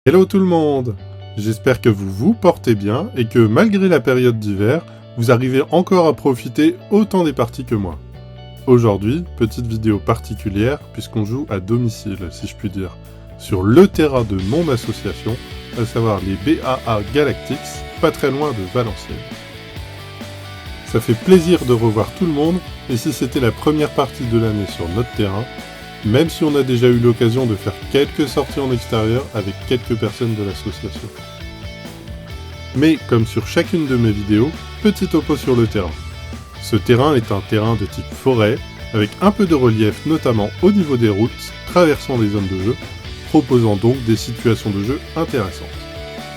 Hello tout le monde! J'espère que vous vous portez bien et que malgré la période d'hiver, vous arrivez encore à profiter autant des parties que moi. Aujourd'hui, petite vidéo particulière puisqu'on joue à domicile, si je puis dire, sur le terrain de mon association, à savoir les BAA Galactics, pas très loin de Valenciennes. Ça fait plaisir de revoir tout le monde, et si c'était la première partie de l'année sur notre terrain, même si on a déjà eu l'occasion de faire quelques sorties en extérieur avec quelques personnes de l'association. Mais comme sur chacune de mes vidéos, petit topo sur le terrain. Ce terrain est un terrain de type forêt, avec un peu de relief notamment au niveau des routes, traversant les zones de jeu, proposant donc des situations de jeu intéressantes.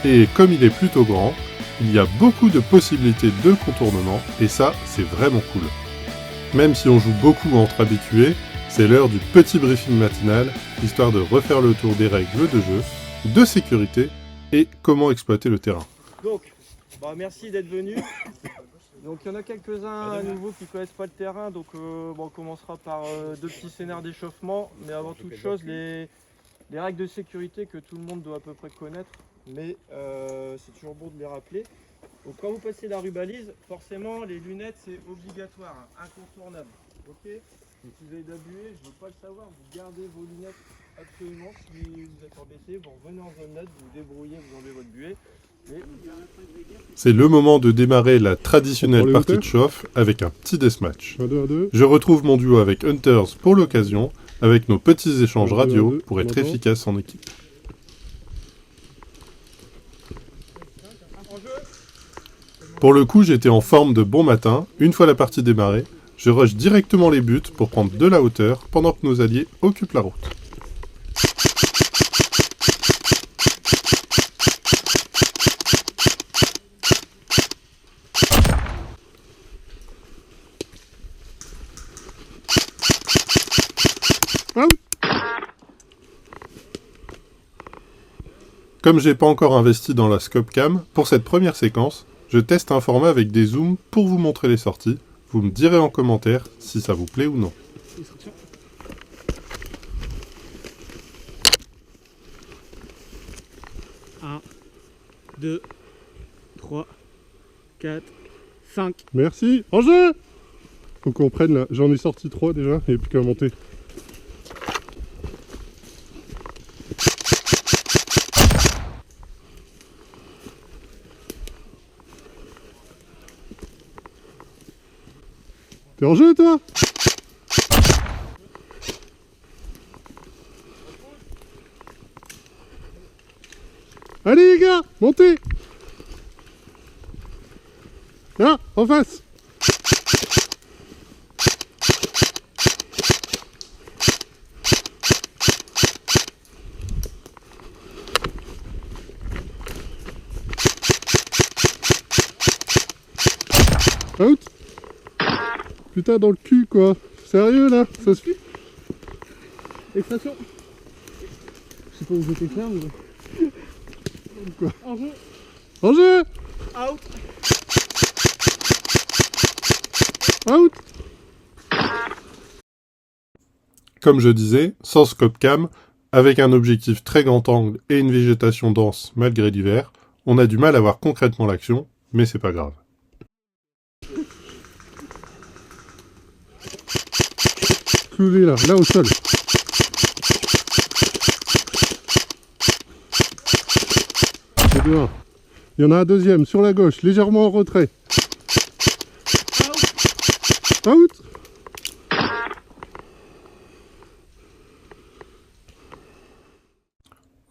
Et comme il est plutôt grand, il y a beaucoup de possibilités de contournement, et ça, c'est vraiment cool. Même si on joue beaucoup entre habitués, c'est l'heure du petit briefing matinal, histoire de refaire le tour des règles de jeu, de sécurité et comment exploiter le terrain. Donc, merci d'être venu. Donc il y en a quelques-uns à nouveau qui ne connaissent pas le terrain, donc on commencera par deux petits scénars d'échauffement, mais avant toute chose, les règles de sécurité que tout le monde doit à peu près connaître, mais c'est toujours bon de les rappeler. Donc quand vous passez la rubalise, forcément les lunettes c'est obligatoire, incontournable. Ok. Donc si vous avez d'abus, je ne veux pas le savoir, vous gardez vos lunettes absolument. Si vous êtes embêté, vous revenez en zone neutre, vous vous débrouillez, vous enlevez votre buée. C'est le moment de démarrer la traditionnelle partie de chauffe avec un petit deathmatch. Je retrouve mon duo avec Hunters pour l'occasion, avec nos petits échanges radio pour être efficace en équipe. Pour le coup, j'étais en forme de bon matin. Une fois la partie démarrée, je rush directement les buts pour prendre de la hauteur pendant que nos alliés occupent la route. Comme j'ai pas encore investi dans la scope cam, pour cette première séquence, je teste un format avec des zooms pour vous montrer les sorties. Vous me direz en commentaire si ça vous plaît ou non. 1, 2, 3, 4, 5. Merci. En jeu. Faut qu'on prenne là. J'en ai sorti 3 déjà, il n'y a plus qu'à monter. T'es en jeu toi? Allez les gars, montez. Là, en face. Out. Putain, dans le cul quoi. Sérieux là, ça se fait. Extraction. Je sais pas où j'étais faire, mais... Quoi? En jeu. En jeu. Out. Out. Comme je disais, sans scope cam, avec un objectif très grand angle et une végétation dense malgré l'hiver, on a du mal à voir concrètement l'action, mais c'est pas grave. Clouez là, là au sol. C'est de 1. Il y en a un deuxième sur la gauche, légèrement en retrait. Out.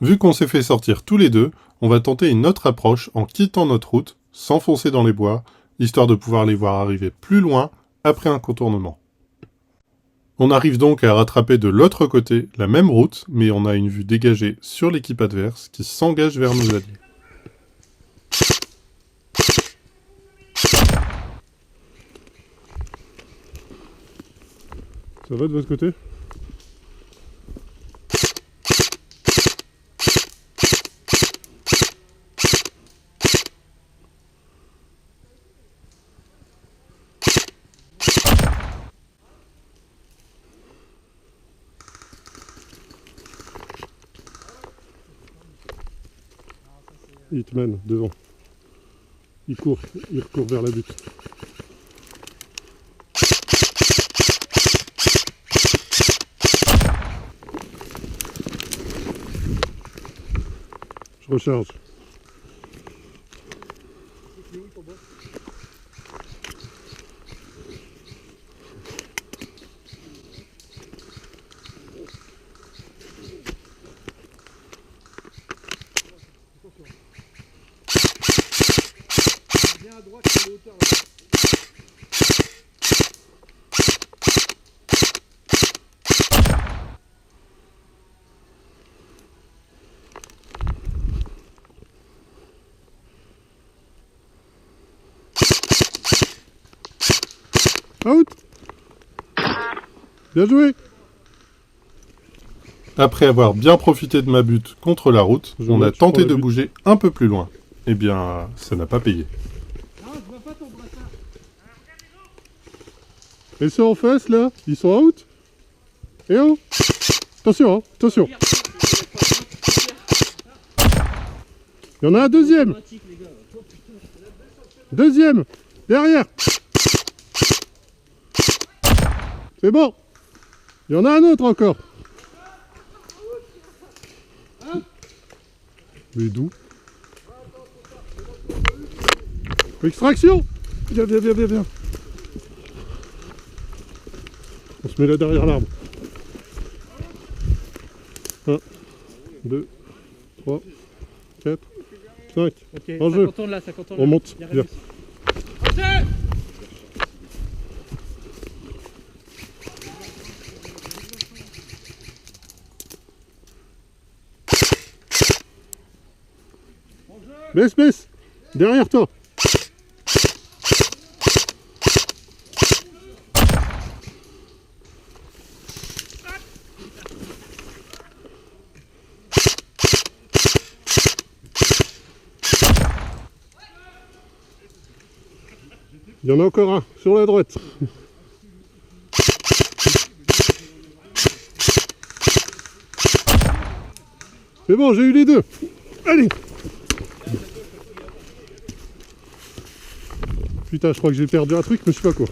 Vu qu'on s'est fait sortir tous les deux, on va tenter une autre approche en quittant notre route, s'enfoncer dans les bois, histoire de pouvoir les voir arriver plus loin après un contournement. On arrive donc à rattraper de l'autre côté la même route, mais on a une vue dégagée sur l'équipe adverse qui s'engage vers nos alliés. Ça va de votre côté? Hitman, devant. Il court vers la butte. Je recharge. Bien à droite sur les hauteurs là. Out! Bien joué! Après avoir bien profité de ma butte contre la route, on a tenté de bouger un peu plus loin. Eh bien, ça n'a pas payé. Non, je vois pas ton brassard. Et ceux en face là, ils sont out? Eh oh! Attention, hein, attention! Il y en a un deuxième! Deuxième! Derrière! C'est bon! Il y en a un autre encore! Mais d'où? Extraction! Viens, viens, viens, viens, viens! On se met là derrière l'arbre. 1, 2, 3, 4, 5. Ok, En ça jeu. contourne là, ça contourne là. On monte. Il y a Viens. Rémi. Baisse, baisse! Derrière toi! Il y en a encore un, sur la droite. C'est bon, j'ai eu les deux. Allez! Putain, je crois que j'ai perdu un truc, mais je sais pas quoi.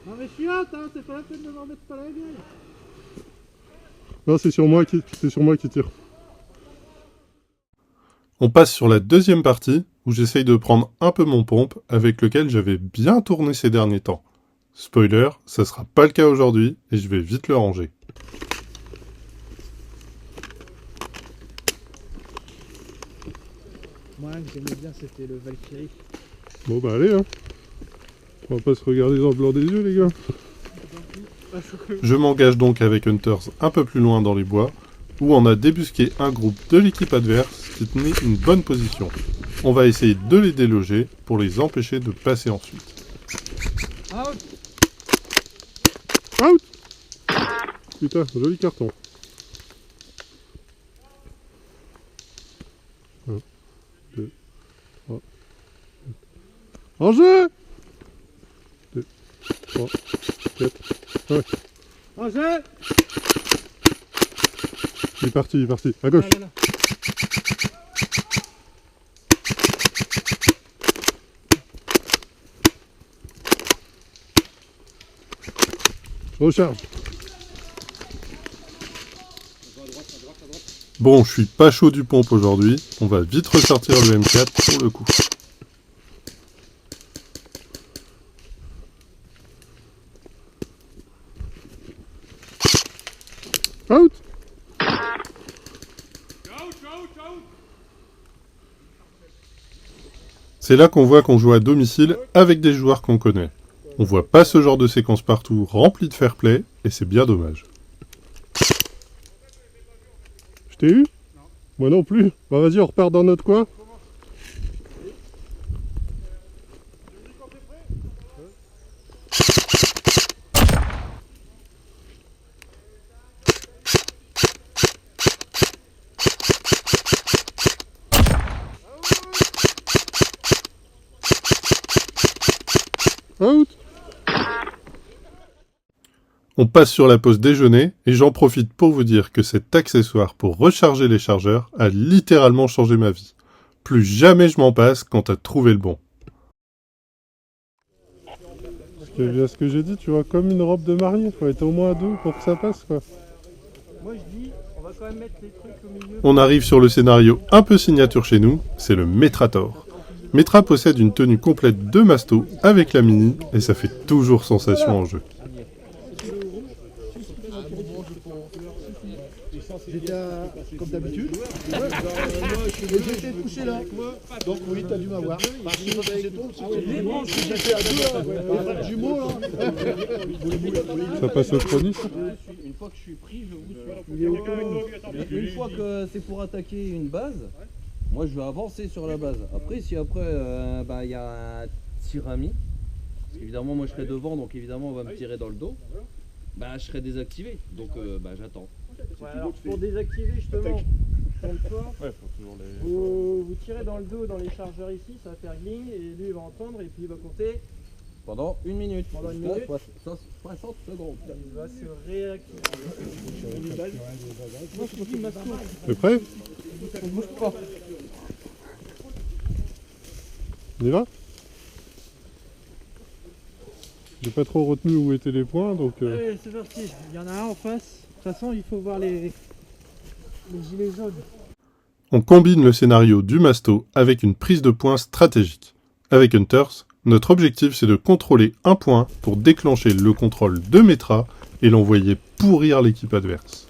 Non mais chiotte, hein, c'est pas la peine de m'en mettre pas la gueule. Non, c'est sur moi qui tire. On passe sur la deuxième partie, où j'essaye de prendre un peu mon pompe, avec lequel j'avais bien tourné ces derniers temps. Spoiler, ça sera pas le cas aujourd'hui, et je vais vite le ranger. Moi, que j'aimais bien, c'était le Valkyrie. Bon bah allez, hein. On va pas se regarder dans le blanc des yeux, les gars. Je m'engage donc avec Hunters un peu plus loin dans les bois, où on a débusqué un groupe de l'équipe adverse qui tenait une bonne position. On va essayer de les déloger pour les empêcher de passer ensuite. Out. Out! Putain, joli carton. 1, 2, 3, 4. En jeu! 2, 3, 4, 5. En jeu. Il est parti, à gauche. Là. Recharge. Bon, je suis pas chaud du pompe aujourd'hui, on va vite ressortir le M4 pour le coup. Out! C'est là qu'on voit qu'on joue à domicile avec des joueurs qu'on connaît. On voit pas ce genre de séquence partout remplie de fair play, et c'est bien dommage. Je t'ai eu? Non. Moi non plus. Bah vas-y, on repart dans notre coin. On On passe sur la pause déjeuner et j'en profite pour vous dire que cet accessoire pour recharger les chargeurs a littéralement changé ma vie. Plus jamais je m'en passe quant à trouver le bon. Tu as vu ce que j'ai dit, tu vois, comme une robe de mariée, faut être au moins à 2 pour que ça passe quoi. Moi je dis, on va quand même mettre les trucs au milieu. On arrive sur le scénario un peu signature chez nous, c'est le Metrator. Metra possède une tenue complète de masto avec la mini et ça fait toujours sensation en jeu. J'étais comme d'habitude. J'étais couché là. Donc oui, t'as dû m'avoir. J'étais à 2 jumeaux là. Ça passe au chronis. Une fois que je suis pris, je vous suis. Une fois que c'est pour attaquer une base, moi je vais avancer sur la base. Après, si après il y a un tir ami, parce qu'évidemment moi je serai devant, donc évidemment on va me tirer dans le dos, je serai désactivé. Donc j'attends. Ouais, alors pour désactiver justement ton port, vous tirez dans le dos dans les chargeurs ici, ça va faire gling et lui il va entendre et puis il va compter. Pendant 1 minute. Pendant 1 minute. 60 secondes. Il va se réactiver. T'es prêt? On bouge pas. On y va? J'ai pas trop retenu où étaient les points, donc... Allez, c'est parti. Il y en a un en face. De toute façon, il faut voir les gilets jaunes. On combine le scénario du masto avec une prise de points stratégique. Avec Hunters, notre objectif c'est de contrôler un point pour déclencher le contrôle de Metra et l'envoyer pourrir l'équipe adverse.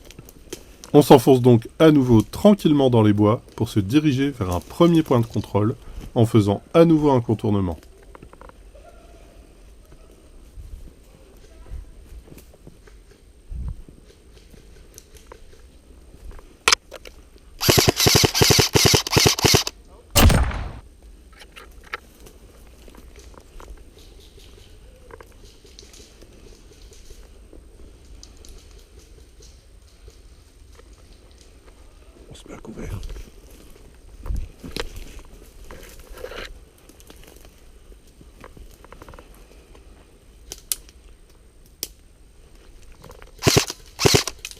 On s'enfonce donc à nouveau tranquillement dans les bois pour se diriger vers un premier point de contrôle en faisant à nouveau un contournement. On se met à couvert.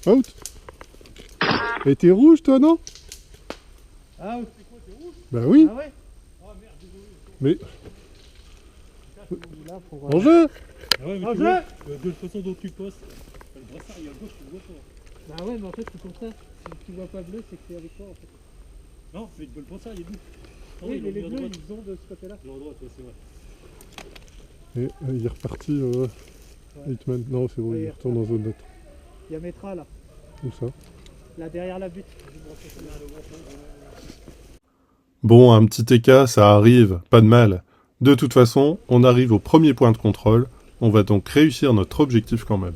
Out. Et t'es rouge toi, non? Ah oui. Bah oui. Ah ouais. Mais Là, faut en jeu. Ah ouais, mais En tu jeu. vois, de la façon dont tu postes, le brassard il est à gauche, tu le vois pas. Bah ouais, mais en fait, c'est pour ça. Si tu vois pas bleu, c'est que c'est avec toi en fait. Non, mais le brassard il est bleu. Oui, mais les est à bleus, droite. ils ont de ce côté-là. Il est à droite, ouais, c'est vrai. Et il est reparti. Hitman. Non, c'est bon, Oui, il retourne en zone neutre. Il y a Metra là. Où ça? Là derrière la butte. Bon, un petit TK, ça arrive, pas de mal. De toute façon, on arrive au premier point de contrôle, on va donc réussir notre objectif quand même.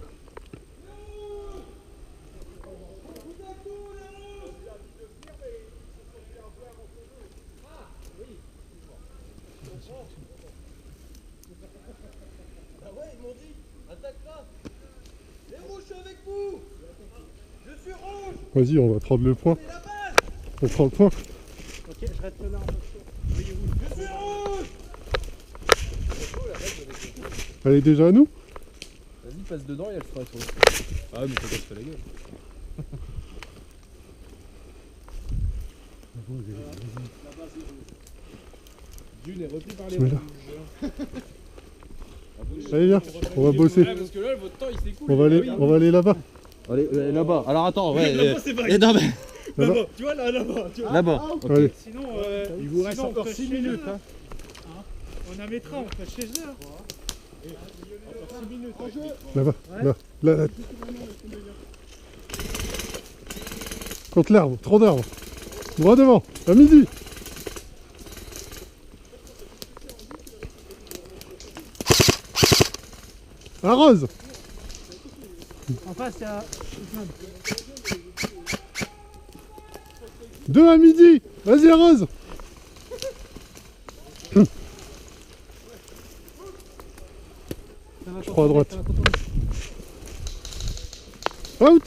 Ah ouais, ils m'ont dit, attaque pas. Les rouges, je suis avec vous. Je suis rouge. Vas-y, on va prendre le point. On prend le point. Ok, je reste là en Je suis rouge. Elle est déjà à nous? Vas-y, passe dedans et elle sera à toi. Ah ouais, mais ça casse pas la gueule. June est repris par les Bismillah. rouges. Allez, viens, on va bosser. Parce que là, votre temps il s'écoule. On va aller là-bas. Allez, là-bas. Alors attends, ouais. Là-bas, c'est vague. non, mais... Là-bas, tu vois là-bas. Tu vois. Là-bas. Ok. Allez, Sinon, Il vous reste sinon, encore on fait 6 chez minutes. eux. Hein. On a Metra, on fait chez eux. là-bas. Là. Contre l'arbre, trop d'arbres. Droit devant, à midi. À Rose. En face, il y a. 2 à midi. Vas-y, à Rose. Je crois à droite. Out.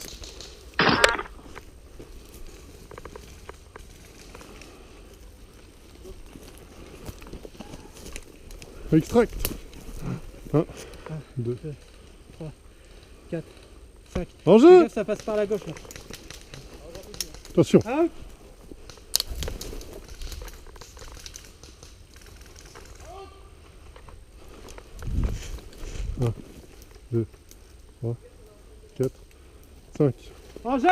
Extract. 1, 2, 4. 5. En Fais jeu. gaffe, ça passe par la gauche là. Attention. Out. Un, 2, 3, 4, 5. En jeu.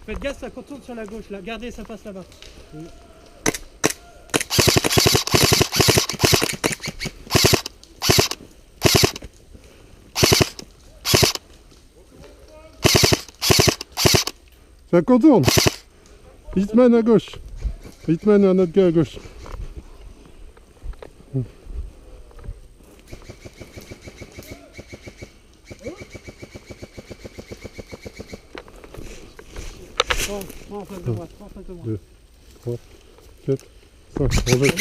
Faites gaffe, ça contourne sur la gauche là. Gardez, ça passe là-bas. Ça contourne. Hitman à gauche. Hitman un autre gars à gauche. Prends en face de moi. Prends en face de moi. 2, 3, 4, 5. En jeu.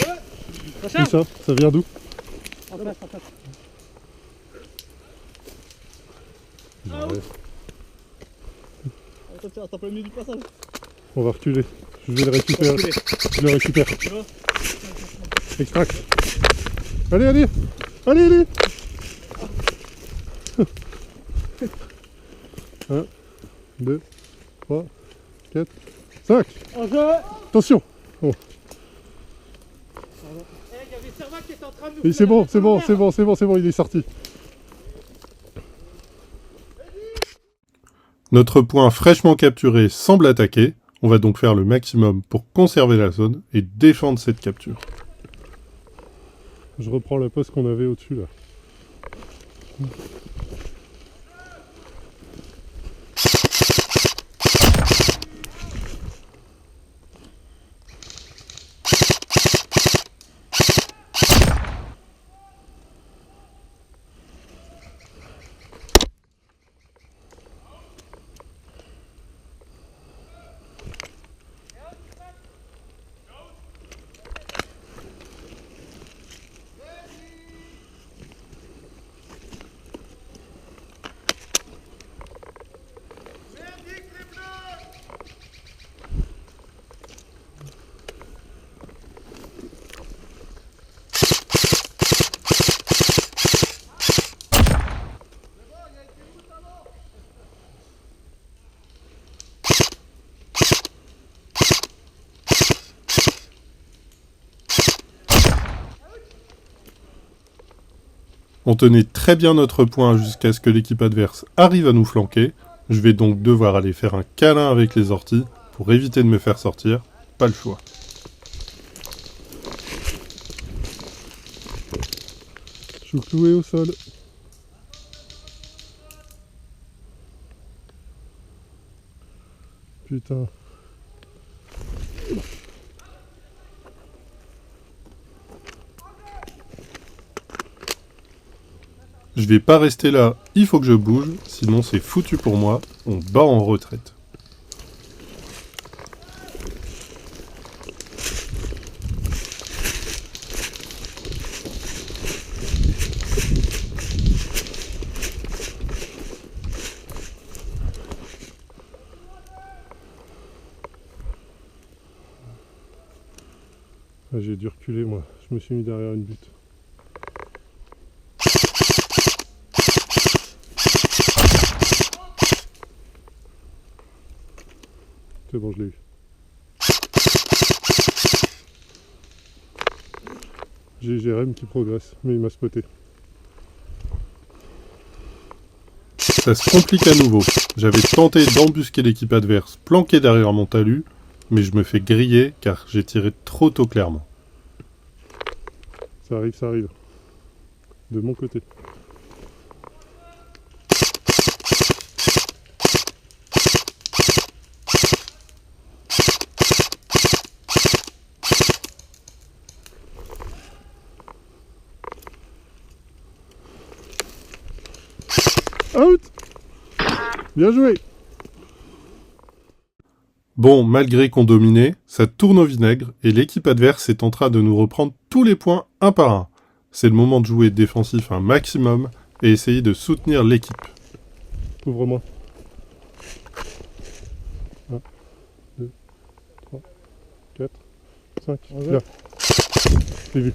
Prochain. Où ça? Ça vient d'où? En place, en place. Ouais. Attention, t'as pas le milieu du passage. On va reculer. Je vais le récupérer. Je le récupère. Extract. Allez, allez. Allez, allez. 1, 2, 3, 4, 5. En jeu. Attention. Il y avait Servac qui était en train de nous. Oui, c'est bon, c'est bon, c'est bon, c'est bon, c'est bon, il est sorti. Notre point fraîchement capturé semble attaquer. On va donc faire le maximum pour conserver la zone et défendre cette capture. Je reprends la poste qu'on avait au-dessus là. On tenait très bien notre point jusqu'à ce que l'équipe adverse arrive à nous flanquer. Je vais donc devoir aller faire un câlin avec les orties pour éviter de me faire sortir. Pas le choix. Je suis cloué au sol. Putain. Je vais pas rester là, il faut que je bouge, sinon c'est foutu pour moi, on bat en retraite. Ah, j'ai dû reculer moi, je me suis mis derrière une butte. C'est bon, je l'ai eu. J'ai Jérém qui progresse, mais il m'a spoté. Ça se complique à nouveau. J'avais tenté d'embusquer l'équipe adverse, planqué derrière mon talus, mais je me fais griller car j'ai tiré trop tôt clairement. Ça arrive, ça arrive. De mon côté. Out! Bien joué! Bon, malgré qu'on dominait, ça tourne au vinaigre et l'équipe adverse est en train de nous reprendre tous les points un par un. C'est le moment de jouer défensif un maximum et essayer de soutenir l'équipe. Ouvre-moi. 1, 2, 3, 4, 5. Là. J'ai vu.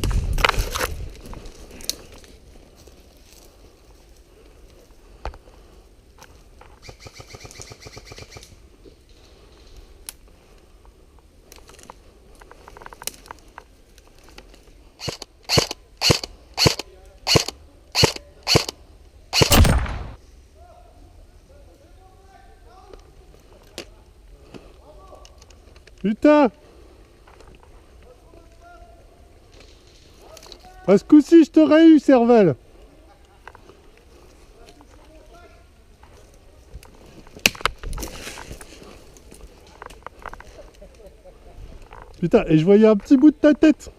Putain! À ce coup-ci, je t'aurais eu, Serval! Putain, et je voyais un petit bout de ta tête!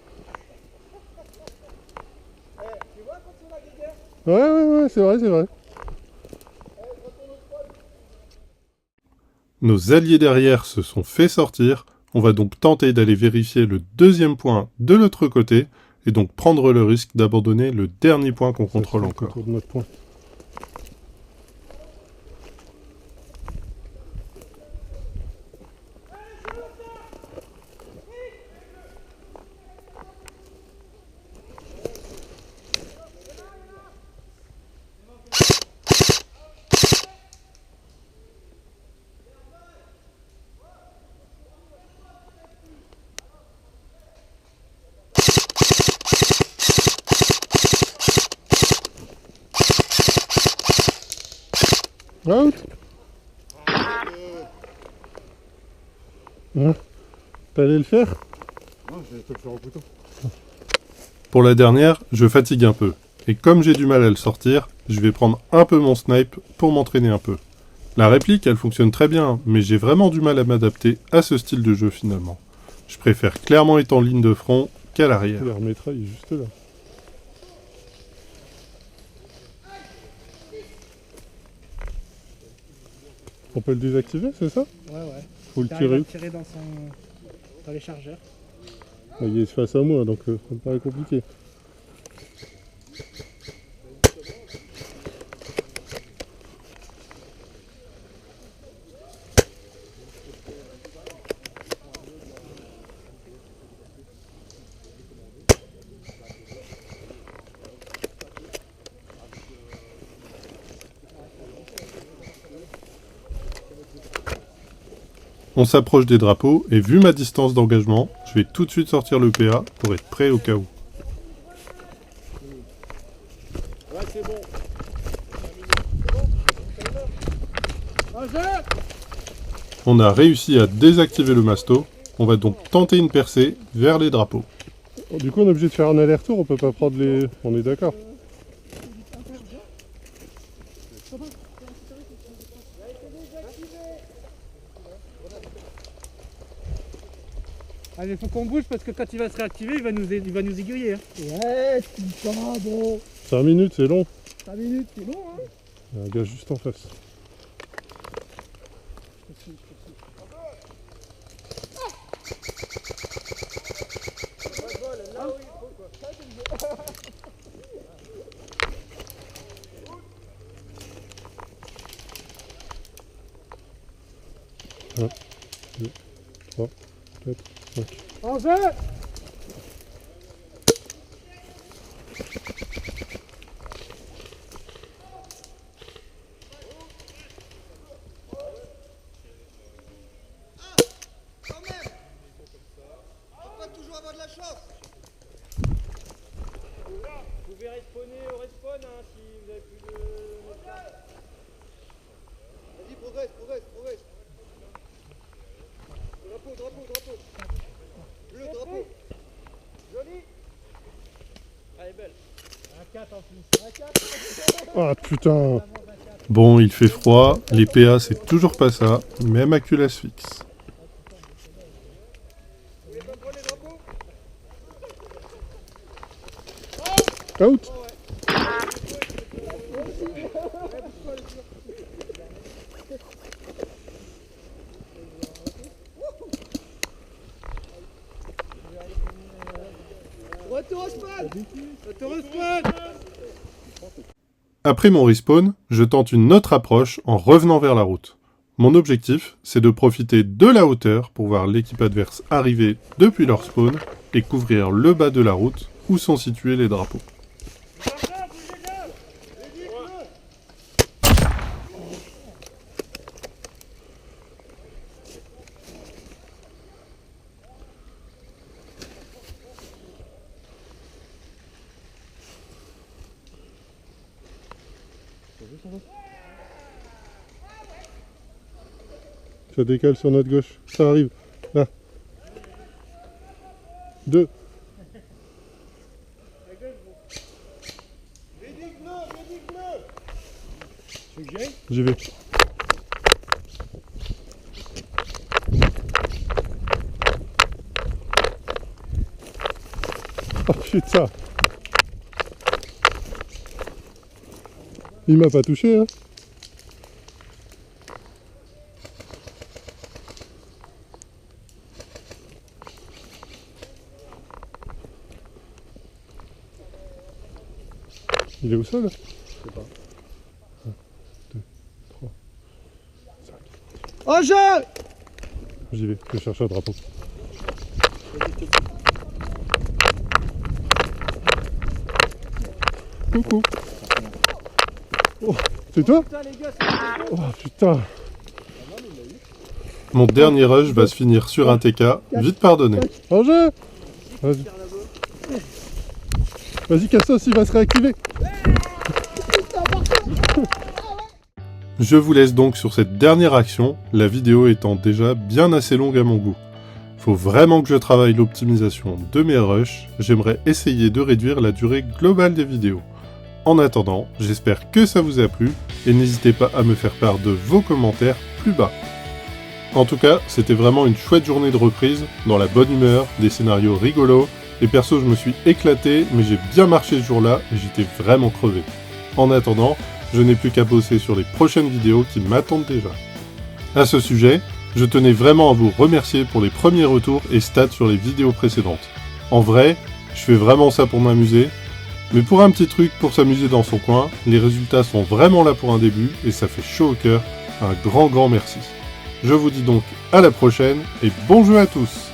Ouais, c'est vrai, c'est vrai. Nos alliés derrière se sont fait sortir, on va donc tenter d'aller vérifier le deuxième point de notre côté, et donc prendre le risque d'abandonner le dernier point qu'on contrôle encore. Autour de notre point. Out. Hein? T'allais le faire? Non, je vais te le faire au couteau. Pour la dernière, je fatigue un peu. Et comme j'ai du mal à le sortir, je vais prendre un peu mon snipe pour m'entraîner un peu. La réplique, elle fonctionne très bien, mais j'ai vraiment du mal à m'adapter à ce style de jeu finalement. Je préfère clairement être en ligne de front qu'à l'arrière. Il le remettra, il est juste là. On peut le désactiver, c'est ça? Ouais. Faut le T'arrives à tirer. le tirer dans les chargeurs. Il est face à moi, donc ça me paraît compliqué. On s'approche des drapeaux et vu ma distance d'engagement, je vais tout de suite sortir le PA pour être prêt au cas où. Ouais, c'est bon. On a réussi à désactiver le masto, on va donc tenter une percée vers les drapeaux. Du coup, on est obligé de faire un aller-retour, on peut pas prendre les... On est d'accord? Allez, faut qu'on bouge parce que quand il va se réactiver, il va nous aiguiller. Hein. Ouais, c'est pas bon. 5 minutes, c'est long. 5 minutes, c'est long, hein. Il y a un gars juste en face. Un, 2, 3, 4, 5. En jeu. Vous pouvez respawner au respawn hein, si vous avez plus de... Vas-y, progresse. Drapeau. Le drapeau. Joli. Elle est belle. Un 4 en plus. Ah putain! Bon, il fait froid, les PA c'est toujours pas ça, même à culasse fixe. Vous voulez pas prendre les drapeaux? Out! Retour au spawn. Après mon respawn, je tente une autre approche en revenant vers la route. Mon objectif, c'est de profiter de la hauteur pour voir l'équipe adverse arriver depuis leur spawn et couvrir le bas de la route où sont situés les drapeaux. Ça décale sur notre gauche. Ça arrive. Là. 2. J'y vais. Oh putain. Il m'a pas touché, hein. Il est au sol? Je sais pas. 1, 2, 3, 5. En jeu! J'y vais, je vais chercher un drapeau. Coucou. Oh, c'est toi? Oh putain. Mon dernier rush va se finir sur un TK, vite pardonné. En jeu. Vas-y. Vas-y, Cassos, il va se réactiver. Je vous laisse donc sur cette dernière action, la vidéo étant déjà bien assez longue à mon goût. Faut vraiment que je travaille l'optimisation de mes rushs, j'aimerais essayer de réduire la durée globale des vidéos. En attendant, j'espère que ça vous a plu, et n'hésitez pas à me faire part de vos commentaires plus bas. En tout cas, c'était vraiment une chouette journée de reprise, dans la bonne humeur, des scénarios rigolos, et perso je me suis éclaté, mais j'ai bien marché ce jour-là, et j'étais vraiment crevé. En attendant, je n'ai plus qu'à bosser sur les prochaines vidéos qui m'attendent déjà. À ce sujet, je tenais vraiment à vous remercier pour les premiers retours et stats sur les vidéos précédentes. En vrai, je fais vraiment ça pour m'amuser, mais pour un petit truc pour s'amuser dans son coin, les résultats sont vraiment là pour un début et ça fait chaud au cœur. Un grand merci. Je vous dis donc à la prochaine et bon jeu à tous!